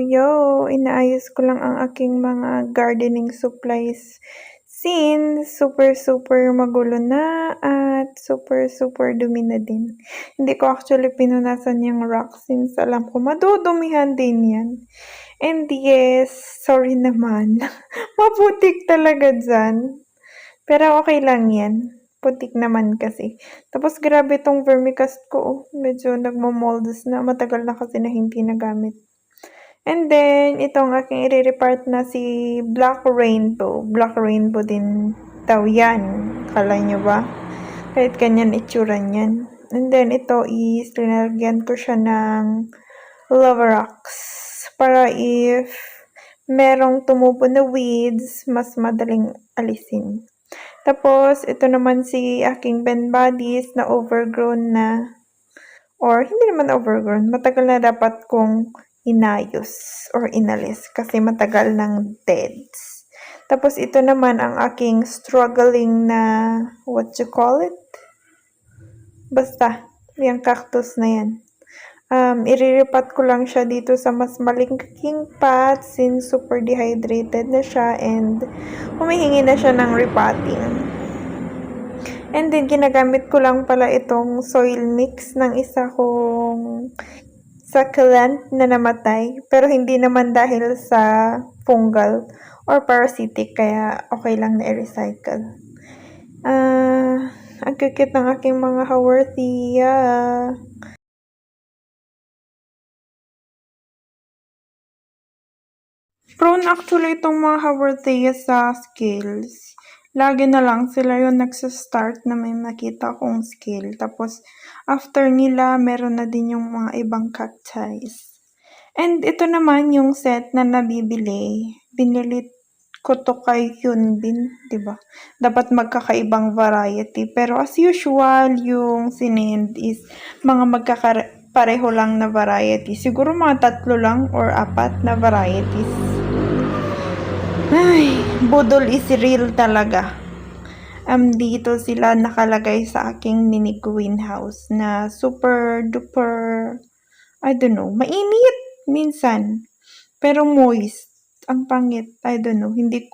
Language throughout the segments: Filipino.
Yo! Inaayos ko lang ang aking mga gardening supplies since super magulo na at super dumi na din. Hindi ko actually pinunasan yung rock since alam ko madudumihan din yan. And yes, sorry naman. Maputik talaga dyan. Pero okay lang yan. Putik naman kasi. Tapos grabe tong vermicast ko. Medyo nagmamolds na. Matagal na kasi na hindi nagamit. And then, itong aking i-repart na si Black Rainbow. Black Rainbow din daw yan. Kala nyo ba? Kahit ganyan itsura niyan. And then, ito is, linalagyan ko siya ng lava rocks. Para if merong tumubo na weeds, mas madaling alisin. Tapos, ito naman si aking Ben Bodies na overgrown na. Or, hindi naman overgrown. Matagal na dapat kong inayos or inalis kasi matagal ng deads. Tapos ito naman ang aking struggling na, what you call it? Basta, yung cactus na yan. Iriripat ko lang siya dito sa mas malingking pot since super dehydrated na siya and humihingi na siya ng repotting. And then, ginagamit ko lang pala itong soil mix ng isa kong succulent na namatay, pero hindi naman dahil sa fungal or parasitic, kaya okay lang na i-recycle. Ang cute ng aking mga haworthia. Prone actually itong mga haworthia sa scales. Lagi na lang sila yung nagsa-start na may nakita kong scale. Tapos, after nila, meron na din yung mga ibang cacti. And ito naman yung set na nabibili. Binili ko to kay Hyunbin, diba? Dapat magkakaibang variety. Pero as usual, yung sinend is mga magkakapareho lang na variety. Siguro mga 3 lang or 4 na varieties. Ay, budol is real talaga. Dito sila nakalagay sa aking mini greenhouse na super duper, I don't know, mainit minsan. Pero moist. Ang pangit. I don't know. Hindi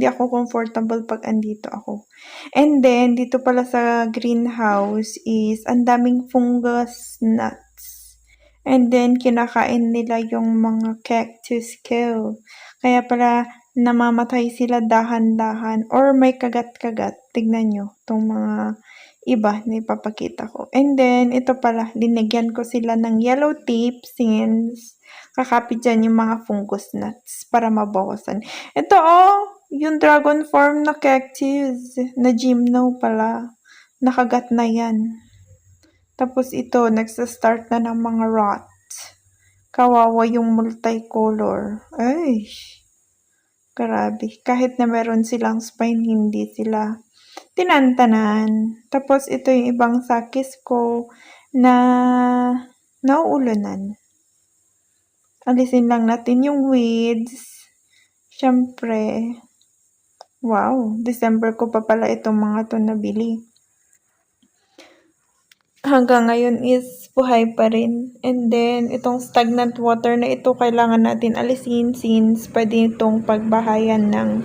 ako comfortable pag andito ako. And then, dito pala sa greenhouse is ang daming fungus nuts. And then, kinakain nila yung mga cactus ko. Kaya pala, namamatay sila dahan-dahan or may kagat-kagat. Tignan nyo, itong mga iba na ipapakita ko. And then, ito pala, linagyan ko sila ng yellow tape since kakapit dyan yung mga fungus nuts para mabawasan. Ito yung dragon form na cactus na gymno pala. Nakagat na yan. Tapos ito, nagsa-start na ng mga rot. Kawawa yung multicolor. Ay, grabe. Kahit na meron silang spine, hindi sila tinantanan. Tapos ito yung ibang sakis ko na nauulanan. Alisin lang natin yung weeds. Siyempre, wow, December ko pa pala itong mga to nabili. Hanggang ngayon is buhay pa rin. And then, itong stagnant water na ito, kailangan natin alisin since pwede itong pagbahayan ng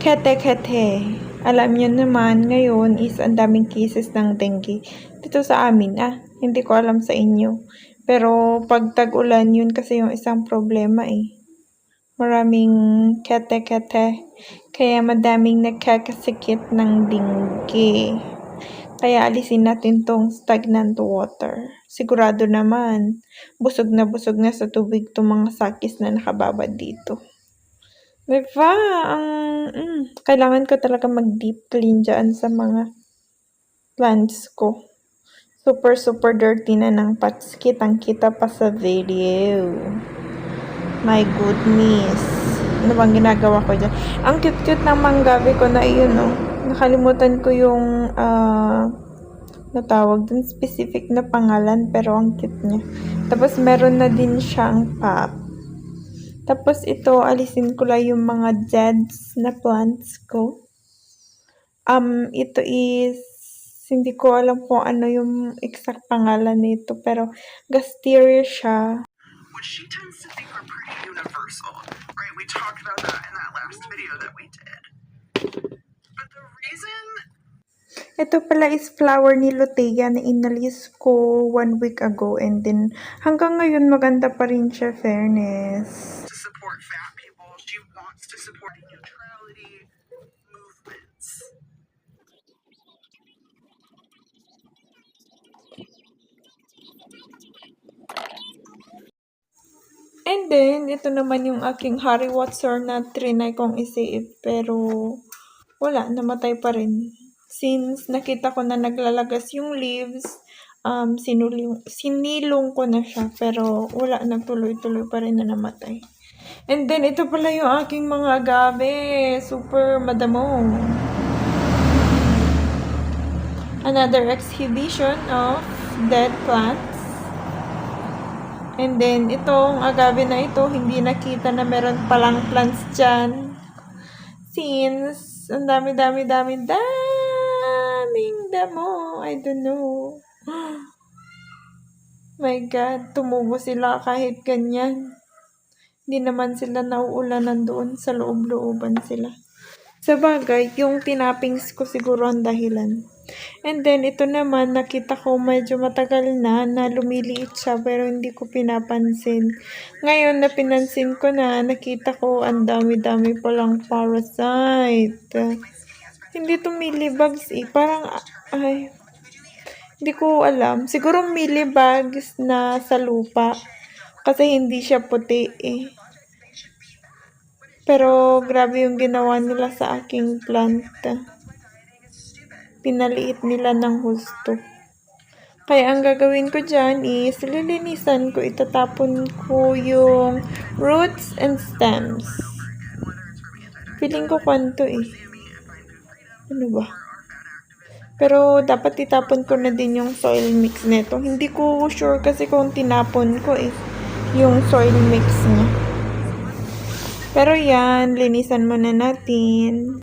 kete-kete. Alam nyo naman, ngayon is ang daming cases ng dengue. Dito sa amin, hindi ko alam sa inyo. Pero pag tag-ulan, yun kasi yung isang problema Maraming kete-kete. Kaya madaming nagkakasikit ng dengue. Kaya alisin natin tong stagnant water. Sigurado naman, busog na sa tubig tong mga sakis na nakababad dito. Diba? Kailangan ko talaga mag-deep clean dyan sa mga plants ko. Super dirty na ng pots. Kitang-kita pa sa video. My goodness. Ano bang ginagawa ko dyan? Ang cute-cute ng manggabe ko na iyon, Nakalimutan ko yung natawag dun specific na pangalan pero ang cute niya. Tapos meron na din siyang pop. Tapos ito, alisin ko lang yung mga deads na plants ko. Ito is, hindi ko alam kung ano yung exact pangalan nito, pero Gasteria siya. Which she tends to think are pretty universal, right? We talked about that in that last video that we did. But the reason... Ito pala is flower ni Lutea na inalis ko 1 week ago and then hanggang ngayon maganda pa rin siya, fairness. To support fat people, she wants to support neutrality movements. And then, ito naman yung aking Harry Watson na trinay kong i-save pero wala, namatay pa rin. Since nakita ko na naglalagas yung leaves, sinilong ko na siya pero wala, nagtuloy-tuloy pa rin na namatay. And then, ito pala yung aking mga agave. Super madamo. Another exhibition of dead plants. And then, itong agave na ito, hindi nakita na meron palang plants dyan. Since, ang daming damo. I don't know. My God, tumubo sila kahit ganyan. Hindi naman sila nauulanan doon sa loob-looban sila. Sa bagay, yung tinappings ko siguro ang dahilan. And then, ito naman, nakita ko medyo matagal na lumiliit siya pero hindi ko pinapansin. Ngayon, na pinansin ko na, nakita ko ang dami-dami palang parasite. Hindi to millibugs eh. Parang, hindi ko alam. Siguro millibugs na sa lupa. Kasi hindi siya puti eh. Pero, grabe yung ginawa nila sa aking plant. Pinaliit nila ng husto. Kaya ang gagawin ko dyan is, lilinisan ko, itatapon ko yung roots and stems. Feeling ko kwanto eh. Ano ba? Pero dapat itapon ko na din yung soil mix neto. Hindi ko sure kasi kung tinapon ko eh, yung soil mix niya. Pero yan, linisan muna natin.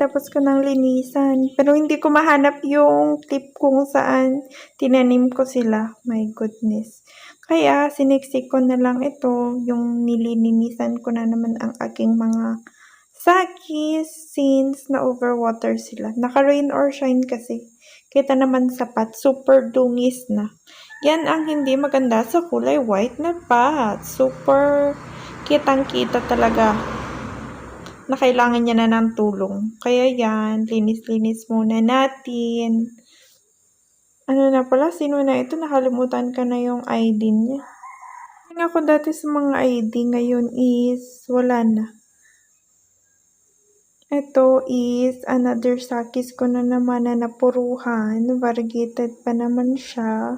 Tapos ko nang linisan. Pero hindi ko mahanap yung clip kung saan tinanim ko sila. My goodness. Kaya, siniksik ko na lang ito. Yung nililinisan ko na naman ang aking mga sakis since na-overwater sila. Naka-rain or shine kasi. Kita naman sapat. Super dungis na. Yan ang hindi maganda sa kulay white na pot. Super kitang-kita talaga na kailangan niya na ng tulong. Kaya yan, linis-linis muna natin. Ano na pala, sino na ito? Nakalimutan ka na yung ID niya. Tingnan ako dati sa mga ID, ngayon is wala na. Ito is another sakis ko na naman na napuruhan. Variegated pa naman siya.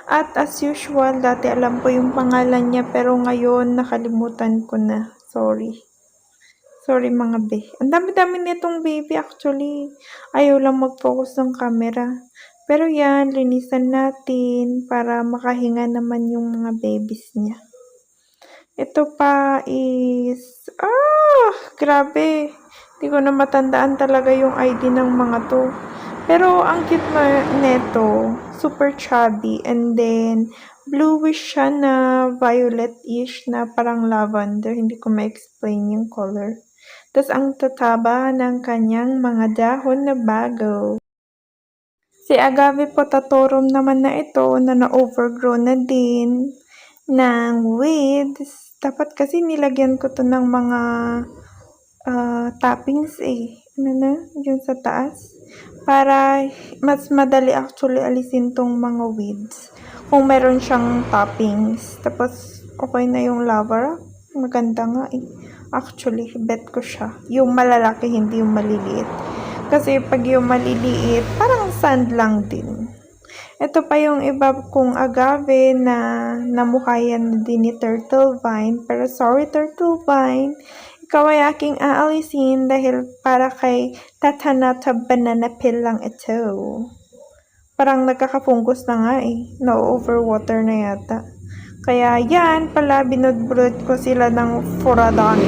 At as usual, dati alam ko yung pangalan niya pero ngayon nakalimutan ko na. Sorry. Sorry mga be. Ang dami-dami nitong baby actually. Ayaw lang mag-focus ng camera. Pero yan, linisan natin para makahinga naman yung mga babies niya. Ito pa is, grabe. Hindi ko na matandaan talaga yung ID ng mga to. Pero ang cute neto, super chubby. And then, bluish siya na violet-ish na parang lavender. Hindi ko ma-explain yung color. Tapos ang tataba ng kanyang mga dahon na bago. Si Agave Potatorum naman na ito na na-overgrown na din ng weeds. Dapat kasi nilagyan ko 'to ng mga, toppings, ano na, yung sa taas. Para mas madali actually alisin 'tong mga weeds, kung meron siyang toppings. Tapos okey na yung lava rock, maganda nga, Actually, bet ko siya. Yung malalaki, hindi yung maliliit. Kasi 'pag yung maliliit, parang sand lang din. Ito pa yung iba kong agave na namuhayan din ni Turtle Vine. Pero sorry, Turtle Vine, ikaw ay aking aalisin dahil para kay Tatanata Banana Peel lang ito. Parang nagkakafungus na nga, na-overwater na yata. Kaya yan pala, binudbulot ko sila ng Furadon.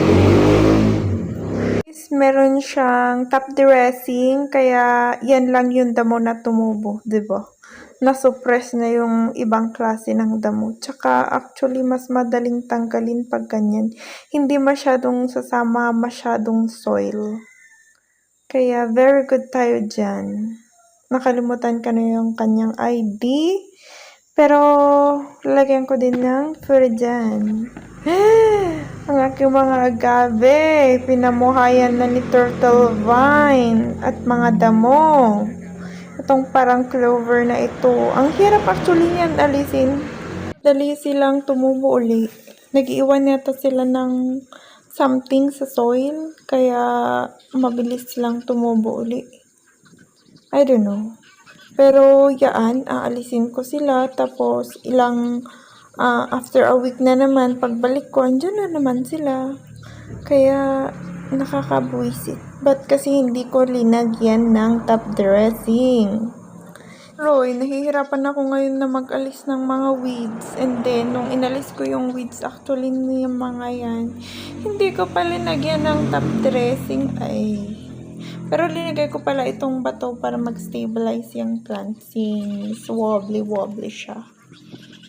Meron siyang top dressing, kaya yan lang yung damo na tumubo, 'di ba? Na-suppress na yung ibang klase ng damo. Tsaka actually mas madaling tanggalin pag ganyan. Hindi masyadong sasama masyadong soil. Kaya very good tayo dyan. Nakalimutan ko na yung kanyang ID. Pero lalagyan ko din ng Furadon. Ang aking mga agave, pinamuhayan na ni Turtle Vine at mga damo. Itong parang clover na ito. Ang hirap actually yan alisin. Dali silang tumubo uli. Nag-iwan yata sila ng something sa soil, kaya mabilis silang tumubo uli. I don't know. Pero yan, aalisin ko sila, tapos after a week na naman, pagbalik ko, andyan na naman sila. Kaya, nakakabuisit. But kasi hindi ko linagyan ng top dressing. Roy, nahihirapan ako ngayon na mag-alis ng mga weeds. And then, nung inalis ko yung weeds, actually, yung mga yan, hindi ko pa linagyan ng top dressing. Pero linagay ko pala itong bato para mag-stabilize yung plant since wobbly siya.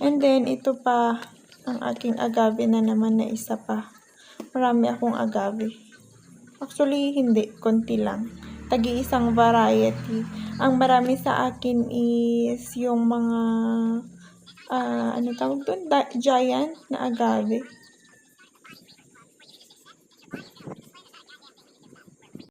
And then, ito pa, ang aking agave na naman na isa pa. Marami akong agave. Actually, hindi. Konti lang. Tagi-isang variety. Ang marami sa akin is yung mga, ano tawag doon? Giant na agave.